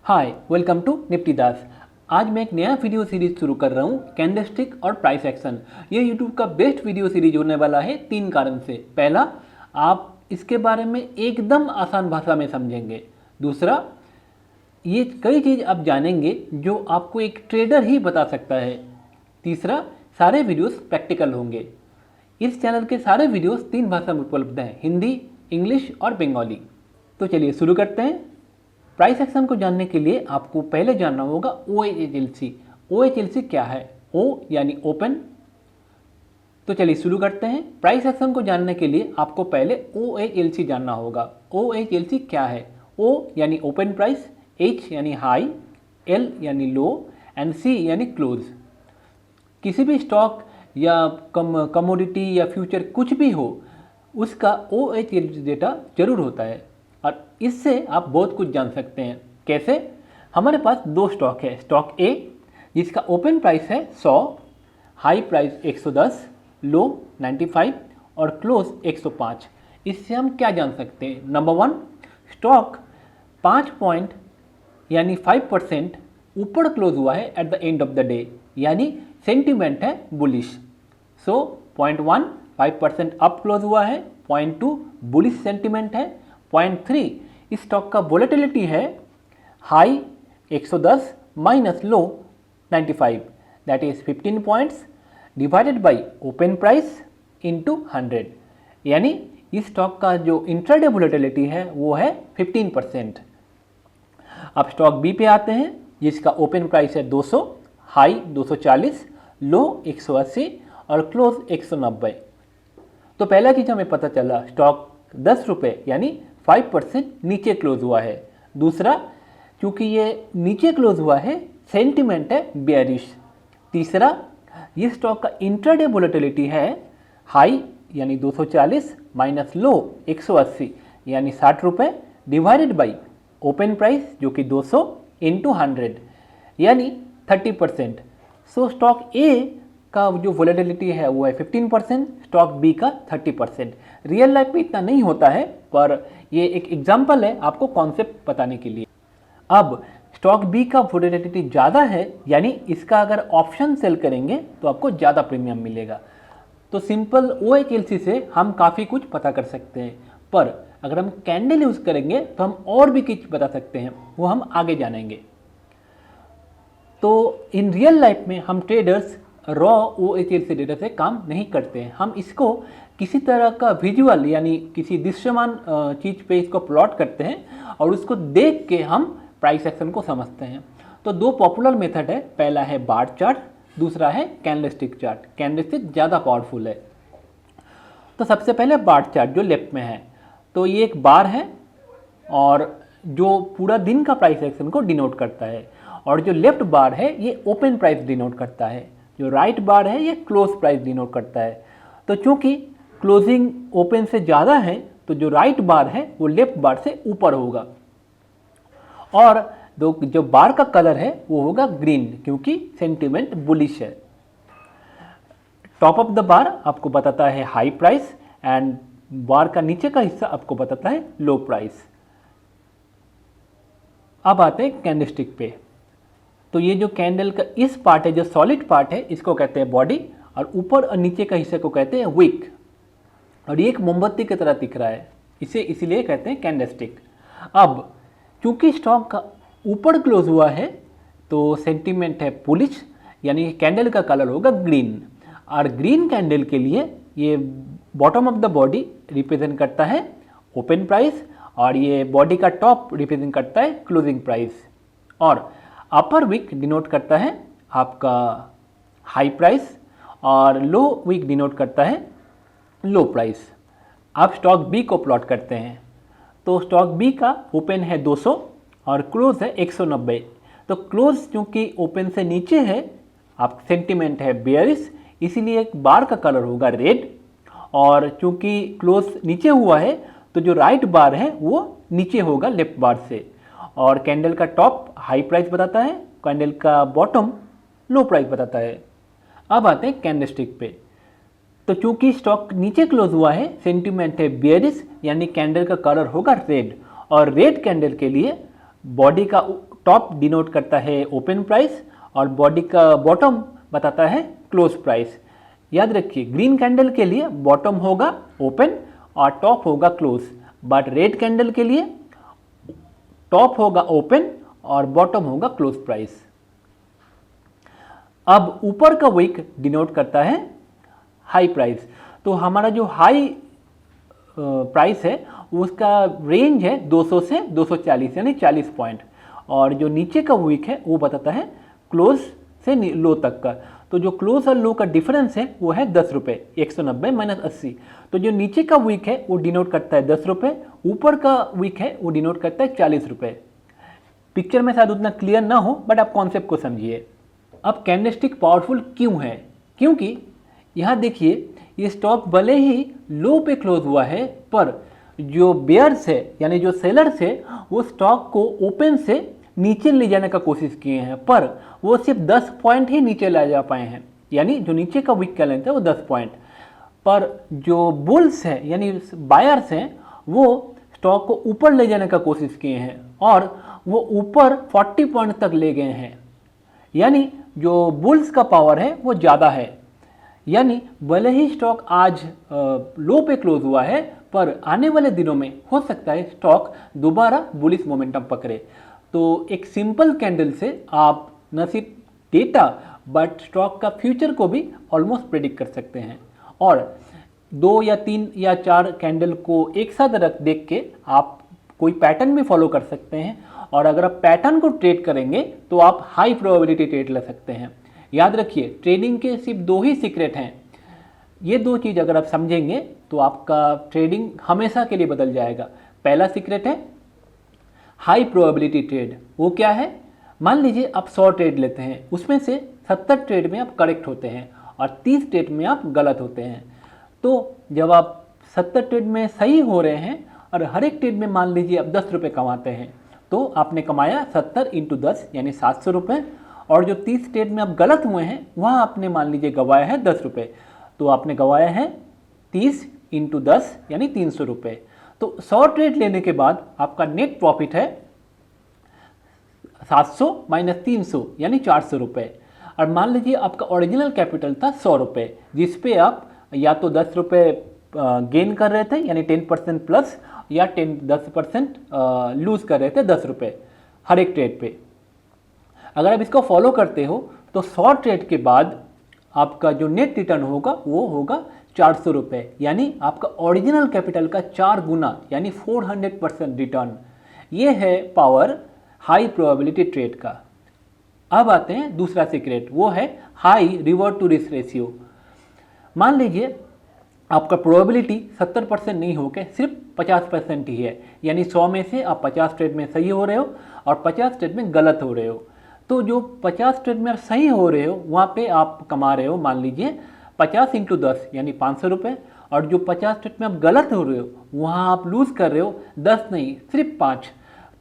Hi, welcome to Nifty दास। आज मैं एक नया वीडियो सीरीज शुरू कर रहा हूँ, कैंडलस्टिक और प्राइस एक्शन। ये यूट्यूब का बेस्ट वीडियो सीरीज होने वाला है 3 कारण से। पहला, आप इसके बारे में एकदम आसान भाषा में समझेंगे। दूसरा, ये कई चीज़ आप जानेंगे जो आपको एक ट्रेडर ही बता सकता है। तीसरा, सारे वीडियोस प्रैक्टिकल होंगे। इस चैनल के सारे वीडियोस 3 भाषा में उपलब्ध हैं, हिंदी, इंग्लिश और बंगाली। तो चलिए शुरू करते हैं। प्राइस एक्शन को जानने के लिए आपको पहले जानना होगा OHLC। OHLC क्या है? O यानी ओपन। तो चलिए शुरू करते हैं। प्राइस एक्शन को जानने के लिए आपको पहले OHLC जानना होगा। OHLC क्या है? O यानी ओपन प्राइस, H यानी हाई, L यानी लो एंड C यानी क्लोज। किसी भी स्टॉक या कमोडिटी या फ्यूचर कुछ भी हो, उसका OHLC डेटा जरूर होता है और इससे आप बहुत कुछ जान सकते हैं। कैसे? हमारे पास 2 स्टॉक है। स्टॉक A जिसका ओपन प्राइस है 100, हाई प्राइस 110, लो 95 और क्लोज 105। इससे हम क्या जान सकते हैं? नंबर 1, स्टॉक 5 पॉइंट यानी 5% ऊपर क्लोज हुआ है at the end of the day, यानी सेंटिमेंट है bullish. So point 1 5% up close हुआ है, पॉइंट 2 बुलिश सेंटिमेंट है, पॉइंट 3 इस स्टॉक का वोलेटिलिटी है high 110 minus low 95, that is 15 points divided by open price into 100, यानी इस स्टॉक का जो इंट्राडे वोलेटिलिटी है वो है 15%। अब स्टॉक बी पे आते हैं जिसका ओपन प्राइस है 200, हाई 240, लो 180 और क्लोज 190। तो पहला चीज़ हमें पता चला, स्टॉक 10 रुपये यानी 5% नीचे क्लोज हुआ है। दूसरा, क्योंकि ये नीचे क्लोज हुआ है, सेंटिमेंट है बेयरिश। तीसरा, ये स्टॉक का इंट्राडे वोलेटिलिटी है हाई यानी 240 माइनस लो 180 यानी 60 रुपये डिवाइडेड बाई ओपन प्राइस जो कि 200 इंटू 100 यानी 30%। सो स्टॉक ए का जो वोलेटिलिटी है वो है 15%, स्टॉक बी का 30%। रियल लाइफ में इतना नहीं होता है, पर ये एक एग्जांपल है आपको कॉन्सेप्ट बताने के लिए। अब स्टॉक बी का वोलेटिलिटी ज़्यादा है, यानी इसका अगर ऑप्शन सेल करेंगे तो आपको ज़्यादा प्रीमियम मिलेगा। तो सिंपल OHLC से हम काफ़ी कुछ पता कर सकते हैं, पर अगर हम कैंडल यूज़ करेंगे तो हम और भी कुछ बता सकते हैं, वो हम आगे जानेंगे। तो इन रियल लाइफ में हम ट्रेडर्स रॉ OHLC डेटा से काम नहीं करते हैं। हम इसको किसी तरह का विजुअल यानी किसी दृश्यमान चीज़ पे इसको प्लॉट करते हैं और उसको देख के हम प्राइस एक्शन को समझते हैं। तो 2 पॉपुलर मेथड है, पहला है बार चार्ट, दूसरा है कैंडलस्टिक चार्ट। कैंडलस्टिक ज़्यादा पावरफुल है। तो सबसे पहले बार चार्ट जो लेफ्ट में है, तो ये एक बार है और जो पूरा दिन का प्राइस एक्शन को डिनोट करता है, और जो लेफ्ट बार है ये ओपन प्राइस डिनोट करता है, जो राइट बार है ये क्लोज प्राइस डिनोट करता है। तो चूंकि क्लोजिंग ओपन से ज़्यादा है तो जो राइट बार है वो लेफ्ट बार से ऊपर होगा, और जो बार का कलर है वो होगा ग्रीन, क्योंकि सेंटिमेंट बुलिश है। टॉप ऑफ द बार आपको बताता है हाई प्राइस एंड बार का नीचे का हिस्सा आपको बताता है लो प्राइस। अब आते हैं कैंडलस्टिक पे। तो ये जो कैंडल का इस पार्ट है, जो सॉलिड पार्ट है, इसको कहते हैं बॉडी, और ऊपर और नीचे का हिस्से को कहते हैं विक, और ये एक मोमबत्ती की तरह दिख रहा है, इसे इसीलिए कहते हैं कैंडलस्टिक। अब चूंकि स्टॉक का ऊपर क्लोज हुआ है तो सेंटीमेंट है बुलिश, यानी कैंडल का कलर होगा ग्रीन, और ग्रीन कैंडल के लिए ये bottom of the body represent करता है ओपन प्राइस, और ये बॉडी का टॉप रिप्रेजेंट करता है क्लोजिंग प्राइस, और अपर विक डिनोट करता है आपका हाई प्राइस, और लो विक डिनोट करता है लो प्राइस। आप स्टॉक बी को प्लॉट करते हैं, तो स्टॉक बी का ओपन है 200 और क्लोज है 190। तो क्लोज क्योंकि ओपन से नीचे है, आप सेंटिमेंट है बेयरिश, इसीलिए बार का कलर होगा रेड, और चूंकि क्लोज नीचे हुआ है तो जो राइट बार है वो नीचे होगा लेफ्ट बार से, और कैंडल का टॉप हाई प्राइस बताता है, कैंडल का बॉटम लो प्राइस बताता है। अब आते हैं कैंडलस्टिक पे। तो चूंकि स्टॉक नीचे क्लोज हुआ है, सेंटिमेंट है बेयरिश, यानी कैंडल का कलर होगा रेड, और रेड कैंडल के लिए बॉडी का टॉप डिनोट करता है ओपन प्राइस और बॉडी का बॉटम बताता है क्लोज प्राइस। याद रखिए ग्रीन कैंडल के लिए बॉटम होगा ओपन और टॉप होगा क्लोज, बट रेड कैंडल के लिए टॉप होगा ओपन और बॉटम होगा क्लोज प्राइस। अब ऊपर का विक डिनोट करता है हाई प्राइस। तो हमारा जो हाई प्राइस है उसका रेंज है 200 से 240 यानी 40 पॉइंट, और जो नीचे का विक है वो बताता है क्लोज से लो तक का। तो जो क्लोज और लो का डिफरेंस है वो है 10 रुपये, 190 माइनस 80। तो जो नीचे का विक है वो डिनोट करता है 10 रुपये, ऊपर का विक है वो डिनोट करता है 40 रुपये। पिक्चर में शायद उतना क्लियर ना हो बट आप कॉन्सेप्ट को समझिए। अब कैंडलस्टिक पावरफुल क्यों है? क्योंकि यहाँ देखिए ये स्टॉक भले ही लो पे क्लोज हुआ है पर जो बेयर्स है यानी जो सेलर्स है वो स्टॉक को ओपन से नीचे ले जाने का कोशिश किए हैं, पर वो सिर्फ 10 पॉइंट ही नीचे ले जा पाए हैं, यानी जो नीचे का विक का लेंथ है वो 10 पॉइंट। पर जो बुल्स है यानी बायर्स हैं वो स्टॉक को ऊपर ले जाने का कोशिश किए हैं और वो ऊपर 40 पॉइंट तक ले गए हैं, यानी जो बुल्स का पावर है वो ज़्यादा है। यानी भले ही स्टॉक आज लो पे क्लोज हुआ है पर आने वाले दिनों में हो सकता है स्टॉक दोबारा बुलिश मोमेंटम पकड़े। तो एक सिंपल कैंडल से आप न सिर्फ डेटा बट स्टॉक का फ्यूचर को भी ऑलमोस्ट प्रेडिक्ट कर सकते हैं। और 2 या 3 या 4 कैंडल को एक साथ देख के आप कोई पैटर्न भी फॉलो कर सकते हैं, और अगर आप पैटर्न को ट्रेड करेंगे तो आप हाई प्रोबेबिलिटी ट्रेड ले सकते हैं। याद रखिए ट्रेडिंग के सिर्फ 2 ही सीक्रेट हैं। ये 2 चीज़ अगर आप समझेंगे तो आपका ट्रेडिंग हमेशा के लिए बदल जाएगा। पहला सीक्रेट है हाई प्रोबेबिलिटी ट्रेड। वो क्या है? मान लीजिए आप 100 ट्रेड लेते हैं, उसमें से 70 ट्रेड में आप करेक्ट होते हैं और 30 ट्रेड में आप गलत होते हैं। तो जब आप 70 ट्रेड में सही हो रहे हैं और हर एक ट्रेड में मान लीजिए आप 10 रुपये कमाते हैं, तो आपने कमाया 70 × 10 यानी 700 रुपये, और जो 30 ट्रेड में आप गलत हुए हैं वहाँ आपने मान लीजिए गंवाया है 10 रुपये, तो आपने गंवाया है 30 × 10 यानी 300 रुपये। तो 100 ट्रेड लेने के बाद आपका नेट प्रॉफिट है 700 माइनस 300 यानी 400 रुपये। और मान लीजिए आपका ओरिजिनल कैपिटल था 100 रुपये, जिस पे आप या तो 10 रुपये गेन कर रहे थे यानी 10% प्लस, या 10% लूज़ कर रहे थे 10 रुपये हर एक ट्रेड पे। अगर आप इसको फॉलो करते हो तो 100 ट्रेड के बाद आपका जो नेट रिटर्न होगा वो होगा 400 रुपये, यानी आपका ओरिजिनल कैपिटल का 4 गुना यानी 400% रिटर्न। ये है पावर हाई प्रोबेबिलिटी ट्रेड का। अब आते हैं दूसरा सीक्रेट, वो है high reward to risk ratio. मान लीजिए आपका प्रोबेबिलिटी 70% नहीं होकर सिर्फ 50% ही है, यानी 100 में से आप 50 ट्रेड में सही हो रहे हो और 50 ट्रेड में गलत हो रहे हो। तो जो 50 ट्रेड में आप सही हो रहे हो वहाँ पे आप कमा रहे हो मान लीजिए 50 × 10 यानी 500 रुपये, और जो 50 ट्रेड में आप गलत हो रहे हो वहाँ आप लूज़ कर रहे हो 10 नहीं सिर्फ 5,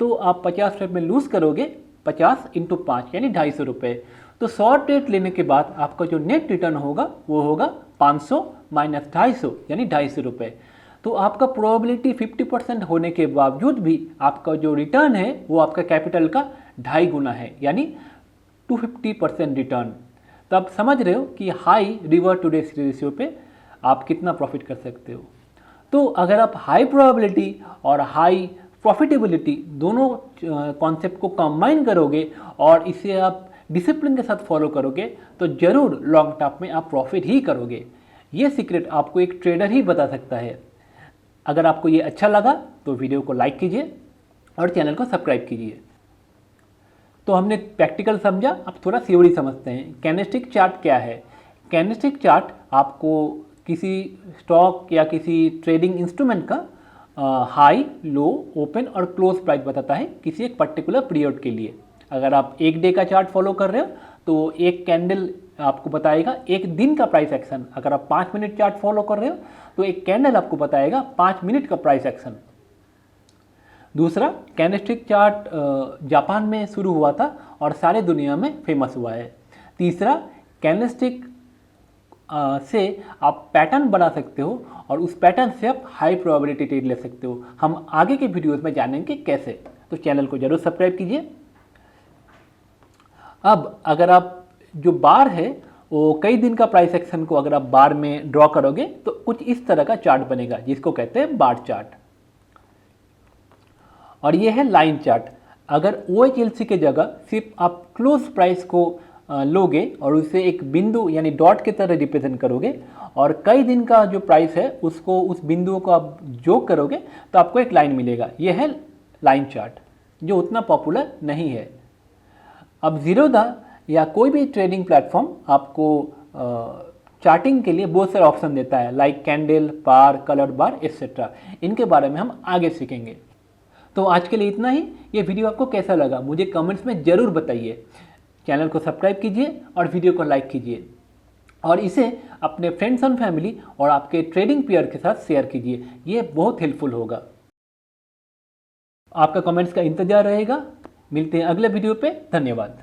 तो आप 50 ट्रेड में लूज़ करोगे 50 × 5 यानी 250 रुपये। तो 100 ट्रेड लेने के बाद आपका जो नेट रिटर्न होगा वो होगा 500 माइनस 250 यानी 250 रुपये। तो आपका प्रोबेबिलिटी 50% होने के बावजूद भी आपका जो रिटर्न है वो आपका कैपिटल का 2.5 गुना है, यानी 250% रिटर्न। तो आप समझ रहे हो कि high reward to risk ratio पे आप कितना प्रॉफिट कर सकते हो। तो अगर आप हाई प्रोबेबिलिटी और हाई प्रॉफिटेबिलिटी दोनों कॉन्सेप्ट को कंबाइन करोगे और इसे आप डिसिप्लिन के साथ फॉलो करोगे तो ज़रूर लॉन्ग टर्म में आप प्रॉफिट ही करोगे। ये सीक्रेट आपको एक ट्रेडर ही बता सकता है। अगर आपको ये अच्छा लगा तो वीडियो को लाइक कीजिए और चैनल को सब्सक्राइब कीजिए। तो हमने प्रैक्टिकल समझा, अब थोड़ा थ्योरी समझते हैं। कैंडलस्टिक चार्ट क्या है? कैंडलस्टिक चार्ट आपको किसी स्टॉक या किसी ट्रेडिंग इंस्ट्रूमेंट का हाई, लो, ओपन और क्लोज प्राइस बताता है किसी एक पर्टिकुलर पीरियड के लिए। अगर आप एक डे का चार्ट फॉलो कर रहे हो तो एक कैंडल आपको बताएगा एक दिन का प्राइस एक्शन। अगर आप 5 मिनट चार्ट फॉलो कर रहे हो तो एक कैंडल आपको बताएगा 5 मिनट का प्राइस एक्शन। दूसरा, कैंडलस्टिक चार्ट जापान में शुरू हुआ था और सारे दुनिया में फेमस हुआ है। तीसरा, कैंडलस्टिक से आप पैटर्न बना सकते हो और उस पैटर्न से आप हाई प्रोबेबिलिटी ट्रेड ले सकते हो। हम आगे के वीडियोस में जानेंगे कैसे, तो चैनल को जरूर सब्सक्राइब कीजिए। अब अगर आप जो बार है वो कई दिन का प्राइस एक्शन को अगर आप बार में ड्रॉ करोगे तो कुछ इस तरह का चार्ट बनेगा जिसको कहते हैं बार चार्ट। और ये है लाइन चार्ट। अगर OHLC के जगह सिर्फ आप क्लोज प्राइस को लोगे और उसे एक बिंदु यानी डॉट की तरह रिप्रेजेंट करोगे और कई दिन का जो प्राइस है उसको उस बिंदुओं को आप जोड़ करोगे तो आपको एक लाइन मिलेगा। ये है लाइन चार्ट जो उतना पॉपुलर नहीं है। अब ज़ीरोधा या कोई भी ट्रेडिंग प्लेटफॉर्म आपको चार्टिंग के लिए बहुत सारे ऑप्शन देता है, लाइक कैंडल, बार, कलर बार एक्सेट्रा। इनके बारे में हम आगे सीखेंगे। तो आज के लिए इतना ही। ये वीडियो आपको कैसा लगा मुझे कमेंट्स में ज़रूर बताइए। चैनल को सब्सक्राइब कीजिए और वीडियो को लाइक कीजिए और इसे अपने फ्रेंड्स एंड फैमिली और आपके ट्रेडिंग पीयर के साथ शेयर कीजिए। ये बहुत हेल्पफुल होगा। आपका कमेंट्स का इंतजार रहेगा। मिलते हैं अगले वीडियो पे। धन्यवाद।